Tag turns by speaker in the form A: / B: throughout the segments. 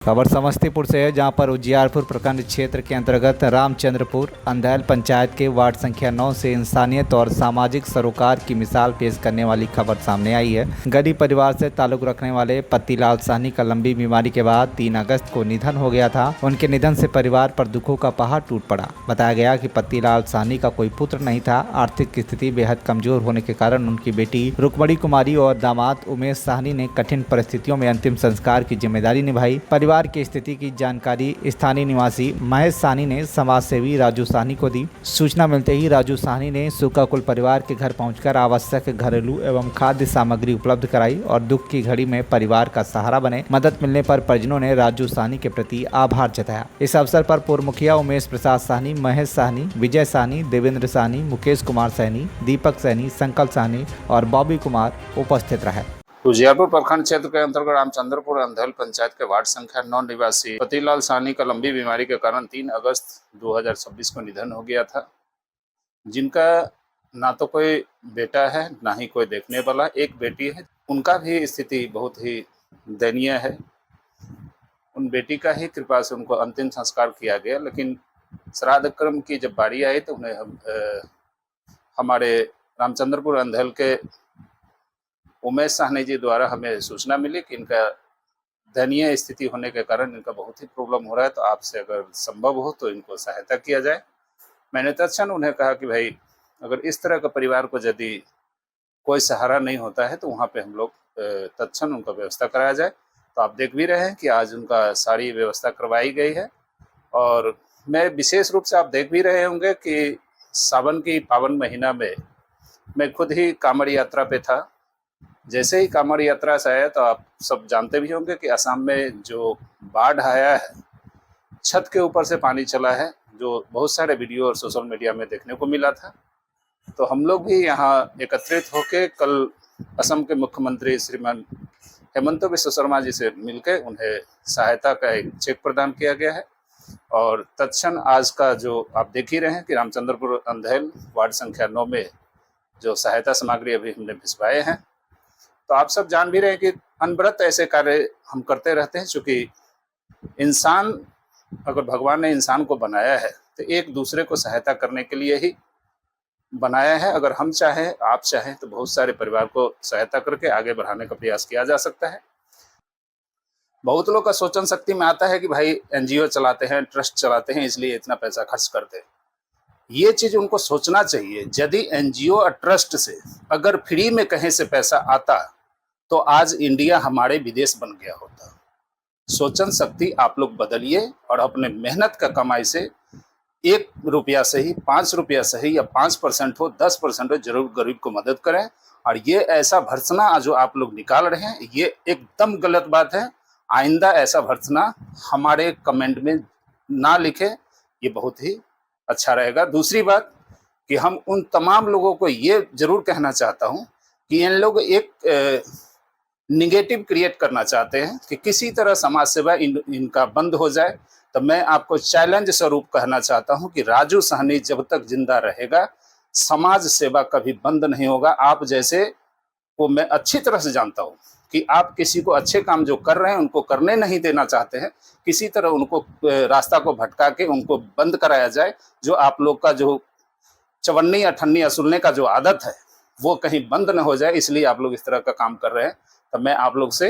A: खबर समस्तीपुर से है, जहां पर उजियारपुर प्रखंड क्षेत्र के अंतर्गत रामचंद्रपुर अंधैल पंचायत के वार्ड संख्या 9 से इंसानियत और सामाजिक सरोकार की मिसाल पेश करने वाली खबर सामने आई है। गरीब परिवार से ताल्लुक रखने वाले पत्तीलाल साहनी का लंबी बीमारी के बाद 3 अगस्त को निधन हो गया था। उनके निधन से परिवार पर दुखों का पहाड़ टूट पड़ा। बताया गया कि पत्तीलाल साहनी का कोई पुत्र नहीं था। आर्थिक स्थिति बेहद कमजोर होने के कारण उनकी बेटी रुकमणी कुमारी और दामाद उमेश साहनी ने कठिन परिस्थितियों में अंतिम संस्कार की जिम्मेदारी निभाई। परिवार की स्थिति की जानकारी स्थानीय निवासी महेश साहनी ने समाज सेवी राजू साहनी को दी। सूचना मिलते ही राजू साहनी ने सुकाकुल परिवार के घर पहुंचकर आवश्यक घरेलू एवं खाद्य सामग्री उपलब्ध कराई और दुख की घड़ी में परिवार का सहारा बने। मदद मिलने पर परिजनों ने राजू साहनी के प्रति आभार जताया। इस अवसर पर पूर्व मुखिया उमेश प्रसाद साहनी, महेश साहनी, विजय साहनी, देवेंद्र साहनी, मुकेश कुमार साहनी, दीपक साहनी, संकल्प साहनी और बॉबी कुमार उपस्थित रहे।
B: उजियारपुर प्रखंड क्षेत्र के अंतर्गत रामचंद्रपुर अंधैल पंचायत के वार्ड संख्या 9 निवासी पत्तीलाल साहनी का लंबी बीमारी के कारण 3 अगस्त 2026 को निधन हो गया था, जिनका ना तो कोई बेटा है ना ही कोई देखने वाला, एक बेटी है। उनका भी स्थिति बहुत ही दयनीय है। उन बेटी का ही कृपा से उनको अंतिम संस्कार किया गया, लेकिन श्राद्ध कर्म की जब बारी आई तो उन्हें हमारे रामचंद्रपुर अंधैल के उमेश साहनी जी द्वारा हमें सूचना मिली कि इनका दयनीय स्थिति होने के कारण इनका बहुत ही प्रॉब्लम हो रहा है, तो आपसे अगर संभव हो तो इनको सहायता किया जाए। मैंने तत्क्षण उन्हें कहा कि भाई अगर इस तरह का परिवार को यदि कोई सहारा नहीं होता है तो वहाँ पे हम लोग तत्क्षण उनका व्यवस्था कराया जाए। तो आप देख भी रहे हैं कि आज उनका सारी व्यवस्था करवाई गई है। और मैं विशेष रूप से आप देख भी रहे होंगे कि सावन की पावन महीना में मैं खुद ही कांवड़ यात्रा पे था। जैसे ही कांवड़ यात्रा से आया तो आप सब जानते भी होंगे कि असम में जो बाढ़ आया है, छत के ऊपर से पानी चला है, जो बहुत सारे वीडियो और सोशल मीडिया में देखने को मिला था। तो हम लोग भी यहाँ एकत्रित होकर कल असम के मुख्यमंत्री श्रीमान हेमंत बिस्वा शर्मा जी से मिलकर उन्हें सहायता का एक चेक प्रदान किया गया है। और तत्क्षण आज का जो आप देख ही रहे हैं कि रामचंद्रपुर अंधैल वार्ड संख्या 9 में जो सहायता सामग्री अभी हमने भिजवाए हैं। तो आप सब जान भी रहे हैं कि अनवरत ऐसे कार्य हम करते रहते हैं, चूँकि इंसान, अगर भगवान ने इंसान को बनाया है तो एक दूसरे को सहायता करने के लिए ही बनाया है। अगर हम चाहें, आप चाहें, तो बहुत सारे परिवार को सहायता करके आगे बढ़ाने का प्रयास किया जा सकता है। बहुत लोग का सोचन शक्ति में आता है कि भाई एनजीओ चलाते हैं, ट्रस्ट चलाते हैं, इसलिए इतना पैसा खर्च करते हैं। ये चीज उनको सोचना चाहिए। यदि एनजीओ और ट्रस्ट से अगर फ्री में कहीं से पैसा आता तो आज इंडिया हमारे विदेश बन गया होता। सोचन शक्ति आप लोग बदलिए और अपने मेहनत का कमाई से 1 रुपया सही, 5 रुपया सही या 5% हो, 10% हो, जरूर गरीब को मदद करें। और ये ऐसा भर्त्सना जो आप लोग निकाल रहे हैं, ये एकदम गलत बात है। आइंदा ऐसा भर्त्सना हमारे कमेंट में ना लिखें, ये बहुत ही अच्छा रहेगा। दूसरी बात कि हम उन तमाम लोगों को ये जरूर कहना चाहता हूँ कि इन लोग एक निगेटिव क्रिएट करना चाहते हैं कि किसी तरह समाज सेवा इनका बंद हो जाए। तो मैं आपको चैलेंज स्वरूप कहना चाहता हूं कि राजू साहनी जब तक जिंदा रहेगा, समाज सेवा कभी बंद नहीं होगा। आप जैसे को मैं अच्छी तरह से जानता हूं कि आप किसी को अच्छे काम जो कर रहे हैं उनको करने नहीं देना चाहते हैं। किसी तरह उनको रास्ता को भटका के उनको बंद कराया जाए। जो आप लोग का जो चवन्नी अठन्नी असुलने का जो आदत है वो कहीं बंद न हो जाए, इसलिए आप लोग इस तरह का काम कर रहे हैं। तो मैं आप लोग से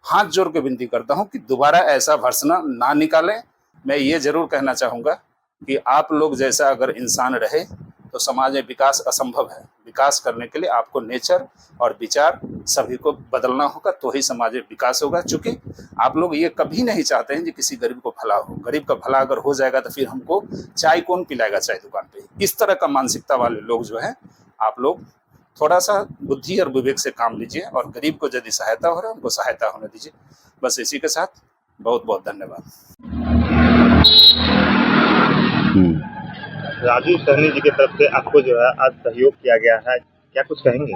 B: हाथ जोड़ के विनती करता हूं कि दोबारा ऐसा भर्त्सना ना निकालें। मैं ये जरूर कहना चाहूँगा कि आप लोग जैसा अगर इंसान रहे तो समाज में विकास असंभव है। विकास करने के लिए आपको नेचर और विचार सभी को बदलना होगा, तो ही समाज में विकास होगा। चूँकि आप लोग ये कभी नहीं चाहते हैं कि किसी गरीब को भला हो। गरीब का भला अगर हो जाएगा तो फिर हमको चाय कौन पिलाएगा चाय दुकान पे। इस तरह का मानसिकता वाले लोग जो है, आप लोग थोड़ा सा बुद्धि और विवेक से काम लीजिए और गरीब को यदि सहायता हो रहा है उनको सहायता होने दीजिए। बस इसी के साथ बहुत बहुत धन्यवाद।
C: राजू साहनी जी की तरफ से आपको जो है आज सहयोग किया गया है, क्या कुछ कहेंगे?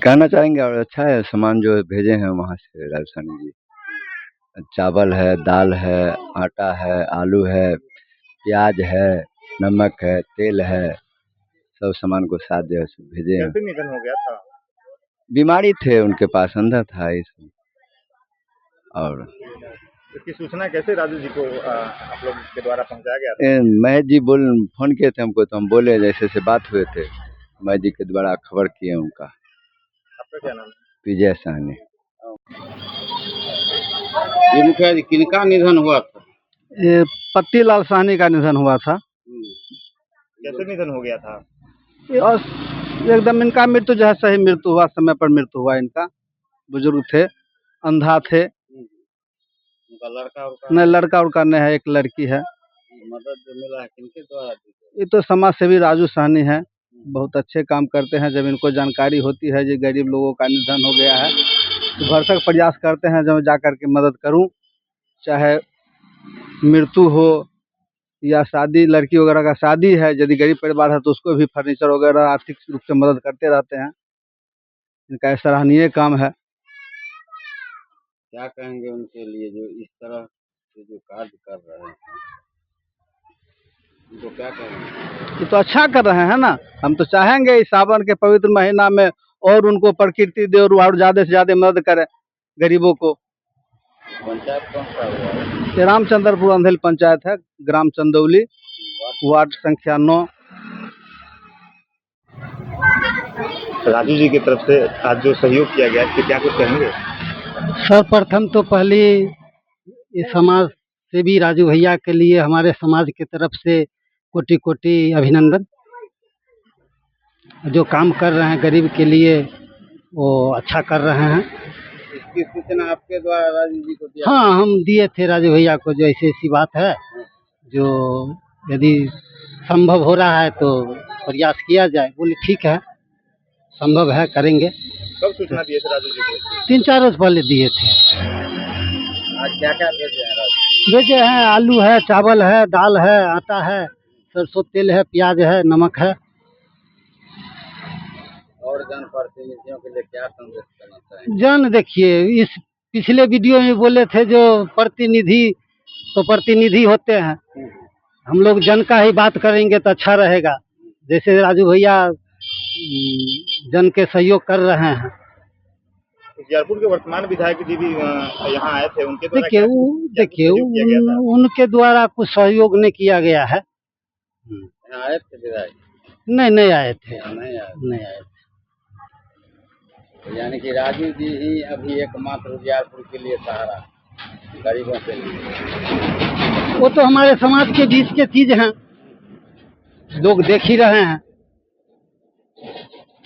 D: कहना चाहेंगे, और अच्छा है सामान जो भेजे हैं वहाँ से राजू साहनी जी। चावल है, दाल है, आटा है, आलू है, प्याज है, नमक है, तेल है, सब सामान को साथ जो है भेजे हैं।
C: कैसे निधन हो गया था?
D: बीमारी थे उनके पास, अंधा था इस और
C: इसकी सूचना कैसे राजू जी को आप लोग के द्वारा पहुंचाया गया था?
D: महेश जी फोन किए थे हमको, तो हम बोले जैसे से बात हुए थे, महेश जी के द्वारा खबर किए उनका।
C: आपका क्या नाम है?
D: विजय साहनी।
E: ये मुखिया जी किनका निधन हुआ था?
F: ये पत्तीलाल साहनी का निधन हुआ था।
C: कैसे निधन हो गया था?
F: और एकदम इनका मृत्यु जो है सही मृत्यु हुआ, समय पर मृत्यु हुआ इनका। बुजुर्ग थे, अंधा थे,
E: उनका लड़का
F: न लड़का उड़का नहीं है, एक लड़की है।
E: मदद जो मिला है किनके द्वारा दी गई?
F: ये तो समाज सेवी राजू साहनी है, बहुत अच्छे काम करते हैं। जब इनको जानकारी होती है कि गरीब लोगों का निधन हो गया है तो भरसक प्रयास करते हैं जब जा कर के मदद करूं, चाहे मृत्यु हो या शादी, लड़की वगैरह का शादी है, यदि गरीब परिवार है तो उसको भी फर्नीचर वगैरह आर्थिक रूप से मदद करते रहते हैं। इनका एक सराहनीय काम है।
E: क्या कहेंगे उनके लिए जो इस तरह से जो कार्य कर रहे हैं, उनको क्या कहेंगे?
F: ये तो अच्छा कर रहे हैं ना। हम तो चाहेंगे इस सावन के पवित्र महीना में और उनको प्रकृति दे और ज़्यादा से ज़्यादा मदद करें गरीबों को।
E: पंचायत कौन सा हुआ है?
F: ये रामचंद्रपुर अंधेल पंचायत है, ग्राम चंदौली, वार्ड संख्या 9।
C: राजू जी की तरफ से आज जो सहयोग किया गया इसके क्या कुछ कहेंगे?
G: सर्वप्रथम तो पहले ये समाज सेवी राजू भैया के लिए हमारे समाज की तरफ से कोटि कोटि अभिनंदन। जो काम कर रहे हैं गरीब के लिए वो अच्छा कर रहे हैं।
E: इसकी सूचना आपके द्वारा राजू जी को दिया?
G: हाँ, हम दिए थे राजू भैया को, जो ऐसी ऐसी बात है, जो यदि संभव हो रहा है तो प्रयास किया जाए। बोले ठीक है, संभव है, करेंगे।
C: कब सूचना दिए थे राजू जी को?
G: 3-4 रोज पहले दिए थे।
E: आज क्या क्या भेजे हैं राजू?
G: भेजे हैं, आलू है, चावल है, दाल है, आटा है, सरसों तेल है, प्याज है, नमक है।
E: और जनप्रतिनिधियों के लिए क्या संदेश करना चाहेंगे?
G: जन देखिए, इस पिछले वीडियो में बोले थे जो प्रतिनिधि तो प्रतिनिधि होते हैं, हम लोग जन का ही बात करेंगे तो अच्छा रहेगा। जैसे राजू भैया जन के सहयोग कर रहे हैं।
C: उजियारपुर के वर्तमान विधायक जी भी यहाँ आए थे, उनके द्वारा
G: देखिए
C: क्या कुछ सहयोग किया गया था?
G: उनके द्वारा कुछ सहयोग नहीं किया गया है।
E: यहाँ आए थे विधायक?
G: नहीं आए थे,
E: नहीं आए।
G: नहीं आए थे।
E: तो यानी कि राजू जी ही अभी एकमात्र उजियारपुर के लिए सहारा, गरीबों के लिए।
G: वो तो हमारे समाज के बीच के चीज हैं, लोग देख ही रहे हैं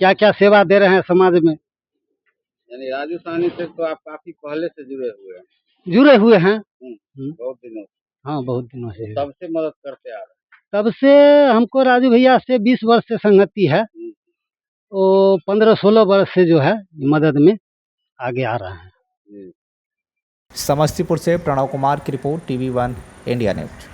G: क्या क्या सेवा दे रहे हैं समाज में।
E: यानी राजू साहनी से तो आप काफी पहले से जुड़े
G: जुड़े हुए हैं।
E: बहुत दिनों से।
G: हाँ, बहुत दिनों से।
E: तब से मदद करते आ रहे
G: तब से हमको राजू भैया से 20 वर्ष से संगति है। वो 15-16 वर्ष से जो है मदद में आगे आ रहा है।
A: समस्तीपुर से प्रणव कुमार की रिपोर्ट, TV1 इंडिया न्यूज।